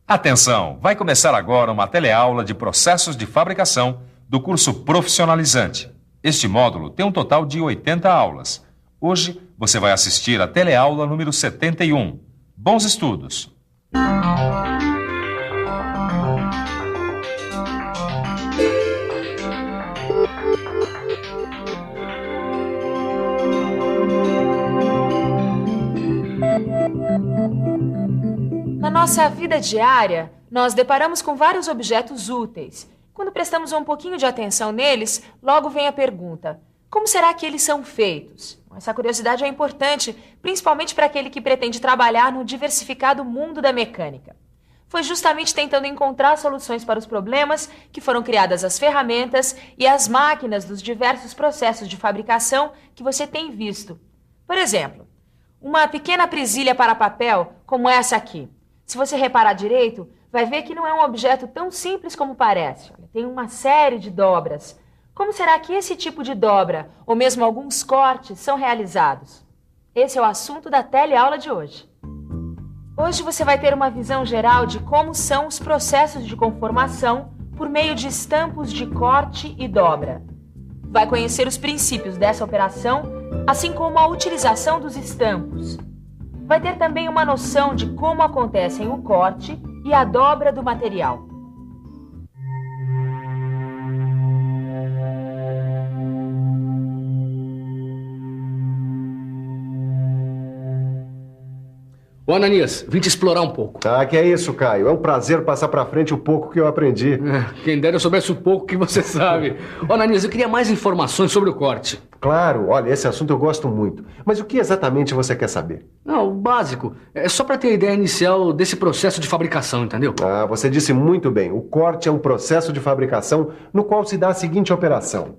Atenção! Vai começar agora uma teleaula de processos de fabricação do curso profissionalizante. Este módulo tem um total de 80 aulas. Hoje você vai assistir a teleaula número 71. Bons estudos! Na nossa vida diária, nós deparamos com vários objetos úteis. Quando prestamos um pouquinho de atenção neles, logo vem a pergunta: como será que eles são feitos? Essa curiosidade é importante, principalmente para aquele que pretende trabalhar no diversificado mundo da mecânica. Foi justamente tentando encontrar soluções para os problemas que foram criadas as ferramentas e as máquinas dos diversos processos de fabricação que você tem visto. Por exemplo, uma pequena presilha para papel, como essa aqui. Se você reparar direito, vai ver que não é um objeto tão simples como parece. Tem uma série de dobras. Como será que esse tipo de dobra, ou mesmo alguns cortes, são realizados? Esse é o assunto da teleaula de hoje. Hoje você vai ter uma visão geral de como são os processos de conformação por meio de estampos de corte e dobra. Vai conhecer os princípios dessa operação, assim como a utilização dos estampos. Vai ter também uma noção de como acontecem o corte e a dobra do material. Ô, Ananias, vim te explorar um pouco. Ah, que é isso, Caio. É um prazer passar pra frente o pouco que eu aprendi. Quem dera eu soubesse o pouco que você sabe. Ô, Ananias, eu queria mais informações sobre o corte. Claro, olha, esse assunto eu gosto muito. Mas o que exatamente você quer saber? Não, o básico. É só pra ter a ideia inicial desse processo de fabricação, entendeu? Ah, você disse muito bem. O corte é um processo de fabricação no qual se dá a seguinte operação.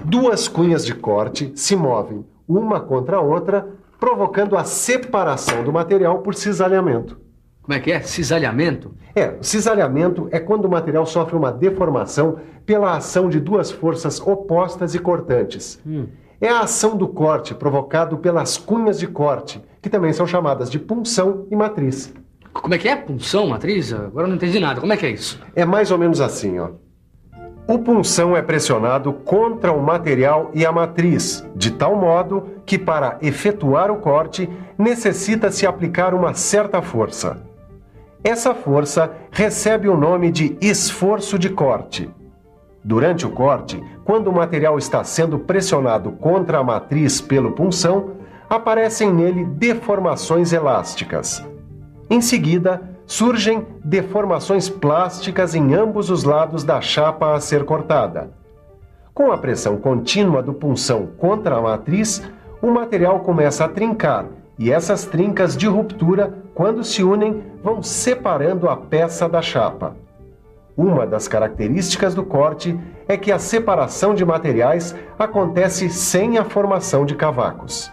Duas cunhas de corte se movem uma contra a outra, provocando a separação do material por cisalhamento. Como é que é? Cisalhamento? Cisalhamento é quando o material sofre uma deformação pela ação de duas forças opostas e cortantes. É a ação do corte provocado pelas cunhas de corte, que também são chamadas de punção e matriz. Como é que é? Punção, matriz? Agora eu não entendi nada. Como é que é isso? É mais ou menos assim, ó. O punção é pressionado contra o material e a matriz, de tal modo que, para efetuar o corte, necessita-se aplicar uma certa força. Essa força recebe o nome de esforço de corte. Durante o corte, quando o material está sendo pressionado contra a matriz pelo punção, aparecem nele deformações elásticas. Em seguida, surgem deformações plásticas em ambos os lados da chapa a ser cortada. Com a pressão contínua do punção contra a matriz, o material começa a trincar, e essas trincas de ruptura, quando se unem, vão separando a peça da chapa. Uma das características do corte é que a separação de materiais acontece sem a formação de cavacos.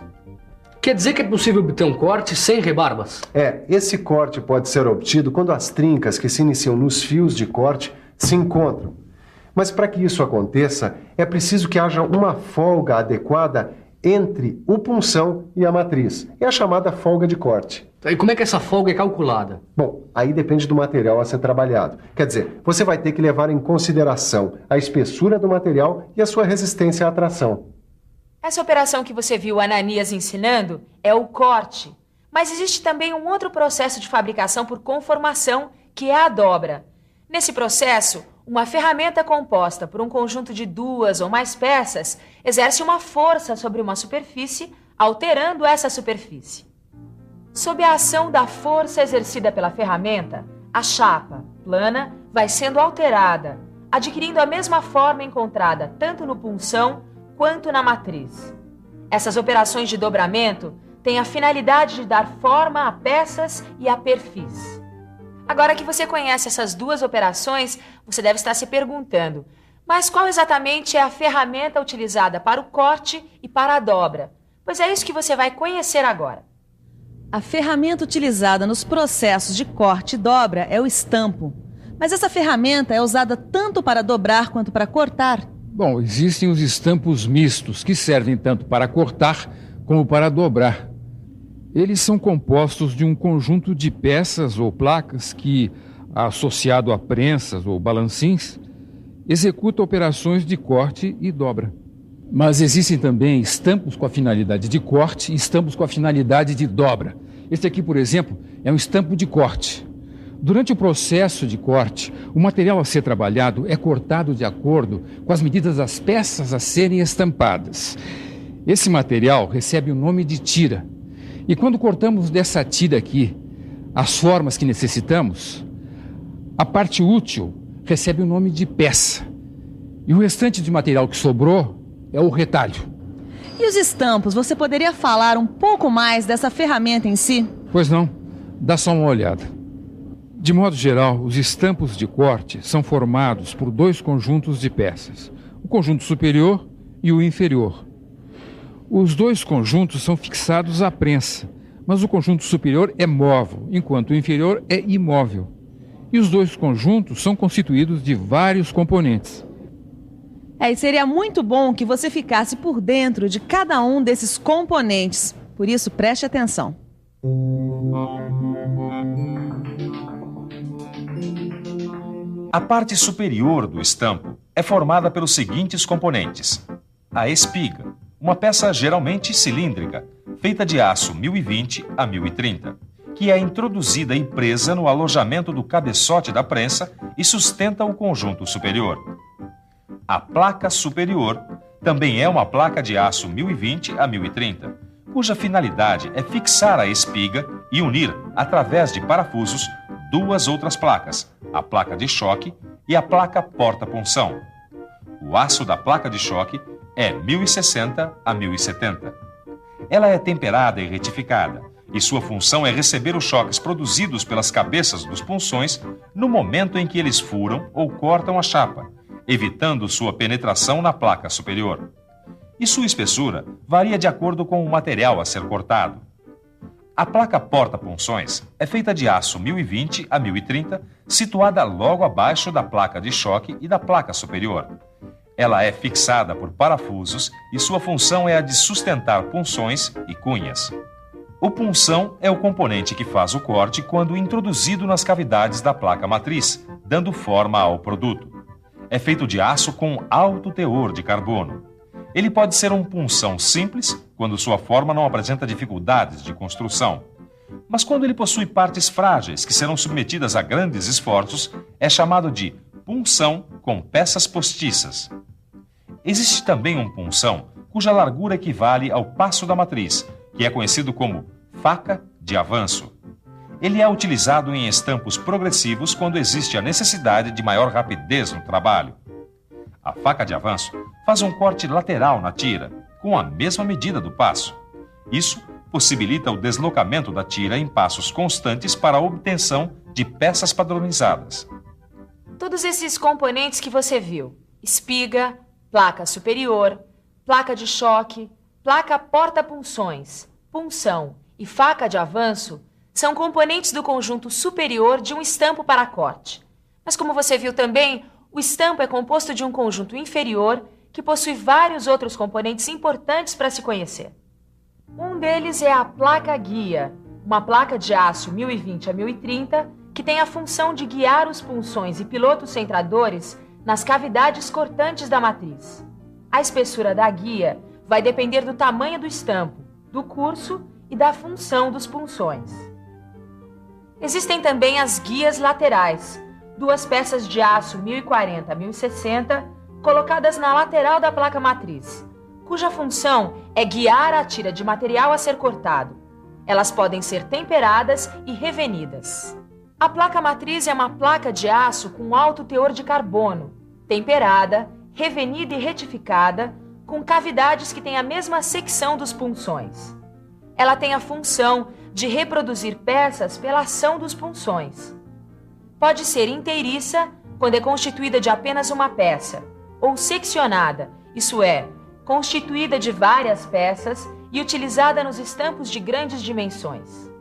Quer dizer que é possível obter um corte sem rebarbas? Esse corte pode ser obtido quando as trincas que se iniciam nos fios de corte se encontram. Mas para que isso aconteça, é preciso que haja uma folga adequada entre o punção e a matriz. É a chamada folga de corte. E como é que essa folga é calculada? Bom, aí depende do material a ser trabalhado. Quer dizer, você vai ter que levar em consideração a espessura do material e a sua resistência à tração. Essa operação que você viu o Ananias ensinando é o corte. Mas existe também um outro processo de fabricação por conformação, que é a dobra. Nesse processo, uma ferramenta composta por um conjunto de duas ou mais peças exerce uma força sobre uma superfície, alterando essa superfície. Sob a ação da força exercida pela ferramenta, a chapa, plana, vai sendo alterada, adquirindo a mesma forma encontrada tanto no punção quanto na matriz. Essas operações de dobramento têm a finalidade de dar forma a peças e a perfis. Agora que você conhece essas duas operações, você deve estar se perguntando: mas qual exatamente é a ferramenta utilizada para o corte e para a dobra? Pois é isso que você vai conhecer agora. A ferramenta utilizada nos processos de corte e dobra é o estampo. Mas essa ferramenta é usada tanto para dobrar quanto para cortar. Bom, existem os estampos mistos, que servem tanto para cortar como para dobrar. Eles são compostos de um conjunto de peças ou placas que, associado a prensas ou balancins, executa operações de corte e dobra. Mas existem também estampos com a finalidade de corte e estampos com a finalidade de dobra. Este aqui, por exemplo, é um estampo de corte. Durante o processo de corte, o material a ser trabalhado é cortado de acordo com as medidas das peças a serem estampadas. Esse material recebe o nome de tira. E quando cortamos dessa tira aqui as formas que necessitamos, a parte útil recebe o nome de peça. E o restante de material que sobrou é o retalho. E os estampos, você poderia falar um pouco mais dessa ferramenta em si? Pois não, dá só uma olhada. De modo geral, os estampos de corte são formados por dois conjuntos de peças, o conjunto superior e o inferior. Os dois conjuntos são fixados à prensa, mas o conjunto superior é móvel, enquanto o inferior é imóvel. E os dois conjuntos são constituídos de vários componentes. E seria muito bom que você ficasse por dentro de cada um desses componentes. Por isso, preste atenção. A parte superior do estampo é formada pelos seguintes componentes: a espiga, uma peça geralmente cilíndrica, feita de aço 1020 a 1030, que é introduzida e presa no alojamento do cabeçote da prensa e sustenta o conjunto superior. A placa superior também é uma placa de aço 1020 a 1030, cuja finalidade é fixar a espiga e unir, através de parafusos, duas outras placas, a placa de choque e a placa porta-punção. O aço da placa de choque é 1060 a 1070. Ela é temperada e retificada, e sua função é receber os choques produzidos pelas cabeças dos punções no momento em que eles furam ou cortam a chapa, evitando sua penetração na placa superior. E sua espessura varia de acordo com o material a ser cortado. A placa porta-punções é feita de aço 1020 a 1030, situada logo abaixo da placa de choque e da placa superior. Ela é fixada por parafusos e sua função é a de sustentar punções e cunhas. O punção é o componente que faz o corte quando introduzido nas cavidades da placa matriz, dando forma ao produto. É feito de aço com alto teor de carbono. Ele pode ser um punção simples, quando sua forma não apresenta dificuldades de construção. Mas quando ele possui partes frágeis que serão submetidas a grandes esforços, é chamado de punção com peças postiças. Existe também um punção cuja largura equivale ao passo da matriz, que é conhecido como faca de avanço. Ele é utilizado em estampos progressivos quando existe a necessidade de maior rapidez no trabalho. A faca de avanço faz um corte lateral na tira, com a mesma medida do passo. Isso possibilita o deslocamento da tira em passos constantes para a obtenção de peças padronizadas. Todos esses componentes que você viu, espiga, placa superior, placa de choque, placa porta-punções, punção e faca de avanço, são componentes do conjunto superior de um estampo para corte. Mas como você viu também, o estampo é composto de um conjunto inferior que possui vários outros componentes importantes para se conhecer. Um deles é a placa guia, uma placa de aço 1020 a 1030 que tem a função de guiar os punções e pilotos centradores nas cavidades cortantes da matriz. A espessura da guia vai depender do tamanho do estampo, do curso e da função dos punções. Existem também as guias laterais, duas peças de aço 1040 a 1060 colocadas na lateral da placa matriz, cuja função é guiar a tira de material a ser cortado. Elas podem ser temperadas e revenidas. A placa matriz é uma placa de aço com alto teor de carbono, temperada, revenida e retificada, com cavidades que têm a mesma secção dos punções. Ela tem a função de reproduzir peças pela ação dos punções. Pode ser inteiriça, quando é constituída de apenas uma peça, ou seccionada, isso é, constituída de várias peças e utilizada nos estampos de grandes dimensões.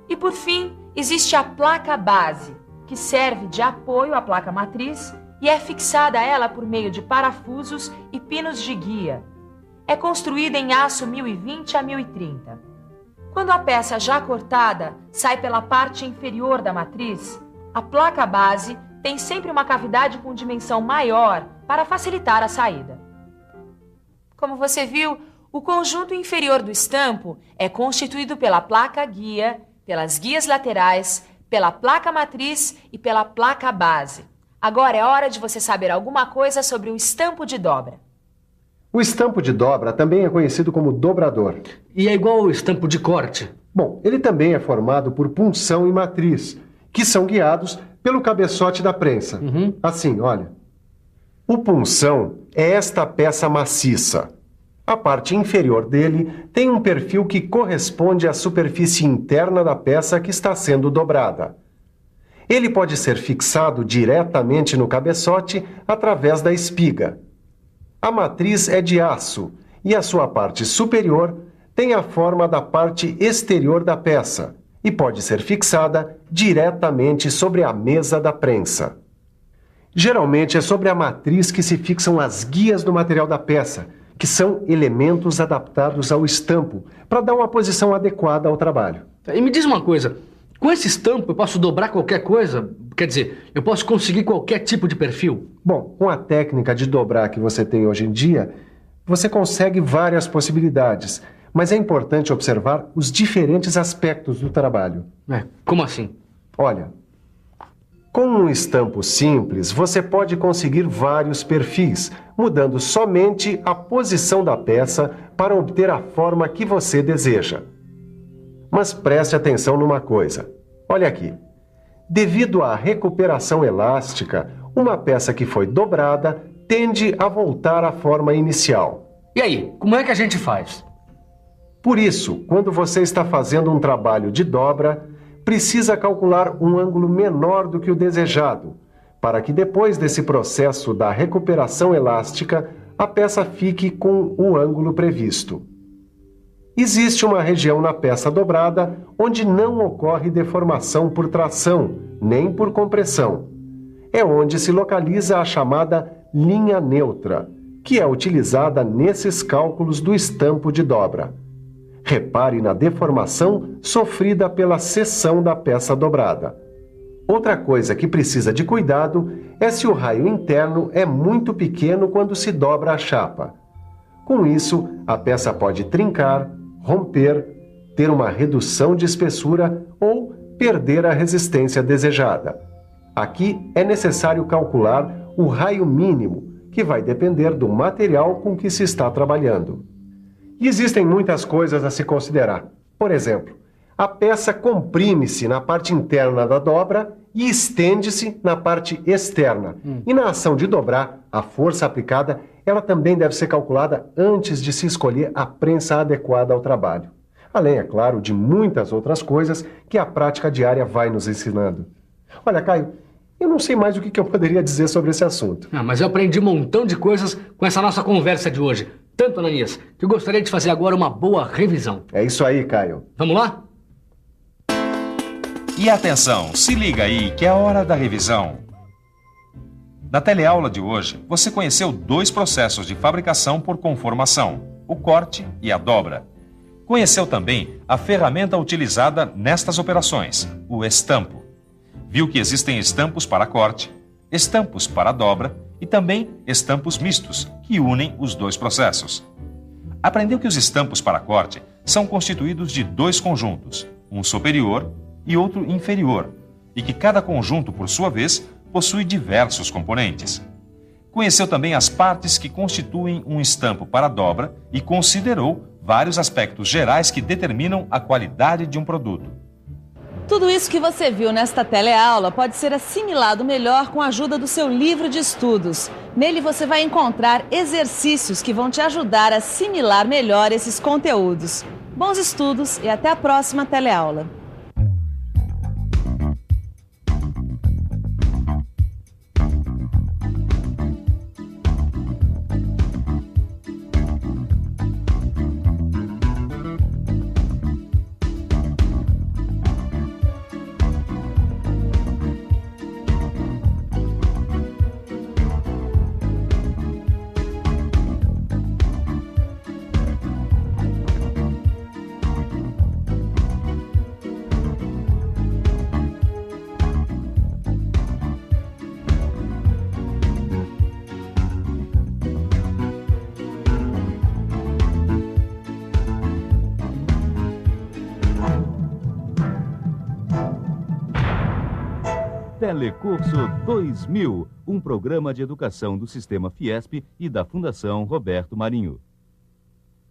E por fim, existe a placa base, que serve de apoio à placa matriz e é fixada a ela por meio de parafusos e pinos de guia. É construída em aço 1020 a 1030. Quando a peça já cortada sai pela parte inferior da matriz, a placa base tem sempre uma cavidade com dimensão maior para facilitar a saída. Como você viu, o conjunto inferior do estampo é constituído pela placa guia, pelas guias laterais, pela placa matriz e pela placa base. Agora é hora de você saber alguma coisa sobre o estampo de dobra. O estampo de dobra também é conhecido como dobrador. E é igual ao estampo de corte? Bom, ele também é formado por punção e matriz, que são guiados pelo cabeçote da prensa. Assim, olha. O punção é esta peça maciça. A parte inferior dele tem um perfil que corresponde à superfície interna da peça que está sendo dobrada. Ele pode ser fixado diretamente no cabeçote através da espiga. A matriz é de aço e a sua parte superior tem a forma da parte exterior da peça e pode ser fixada diretamente sobre a mesa da prensa. Geralmente é sobre a matriz que se fixam as guias do material da peça, que são elementos adaptados ao estampo para dar uma posição adequada ao trabalho. E me diz uma coisa, com esse estampo eu posso dobrar qualquer coisa? Quer dizer, eu posso conseguir qualquer tipo de perfil? Bom, com a técnica de dobrar que você tem hoje em dia, você consegue várias possibilidades, mas é importante observar os diferentes aspectos do trabalho. Como assim? Olha, com um estampo simples, você pode conseguir vários perfis, mudando somente a posição da peça para obter a forma que você deseja. Mas preste atenção numa coisa. Olha aqui. Devido à recuperação elástica, uma peça que foi dobrada tende a voltar à forma inicial. E aí, como é que a gente faz? Por isso, quando você está fazendo um trabalho de dobra, precisa calcular um ângulo menor do que o desejado, para que depois desse processo da recuperação elástica, a peça fique com o ângulo previsto. Existe uma região na peça dobrada onde não ocorre deformação por tração, nem por compressão. É onde se localiza a chamada linha neutra, que é utilizada nesses cálculos do estampo de dobra. Repare na deformação sofrida pela seção da peça dobrada. Outra coisa que precisa de cuidado é se o raio interno é muito pequeno quando se dobra a chapa. Com isso, a peça pode trincar, romper, ter uma redução de espessura ou perder a resistência desejada. Aqui é necessário calcular o raio mínimo, que vai depender do material com que se está trabalhando. E existem muitas coisas a se considerar. Por exemplo, a peça comprime-se na parte interna da dobra e estende-se na parte externa. E na ação de dobrar, a força aplicada, ela também deve ser calculada antes de se escolher a prensa adequada ao trabalho. Além, é claro, de muitas outras coisas que a prática diária vai nos ensinando. Olha, Caio, eu não sei mais o que eu poderia dizer sobre esse assunto. Mas eu aprendi um montão de coisas com essa nossa conversa de hoje. Tanto, Ananias, que eu gostaria de fazer agora uma boa revisão. É isso aí, Caio. Vamos lá? E atenção, se liga aí que é a hora da revisão. Na teleaula de hoje, você conheceu 2 processos de fabricação por conformação, o corte e a dobra. Conheceu também a ferramenta utilizada nestas operações, o estampo. Viu que existem estampos para corte, estampos para dobra e também estampos mistos, que unem os 2 processos. Aprendeu que os estampos para corte são constituídos de 2 conjuntos, um superior e outro inferior, e que cada conjunto, por sua vez, possui diversos componentes. Conheceu também as partes que constituem um estampo para dobra e considerou vários aspectos gerais que determinam a qualidade de um produto. Tudo isso que você viu nesta teleaula pode ser assimilado melhor com a ajuda do seu livro de estudos. Nele você vai encontrar exercícios que vão te ajudar a assimilar melhor esses conteúdos. Bons estudos e até a próxima teleaula. Telecurso 2000, um programa de educação do Sistema Fiesp e da Fundação Roberto Marinho.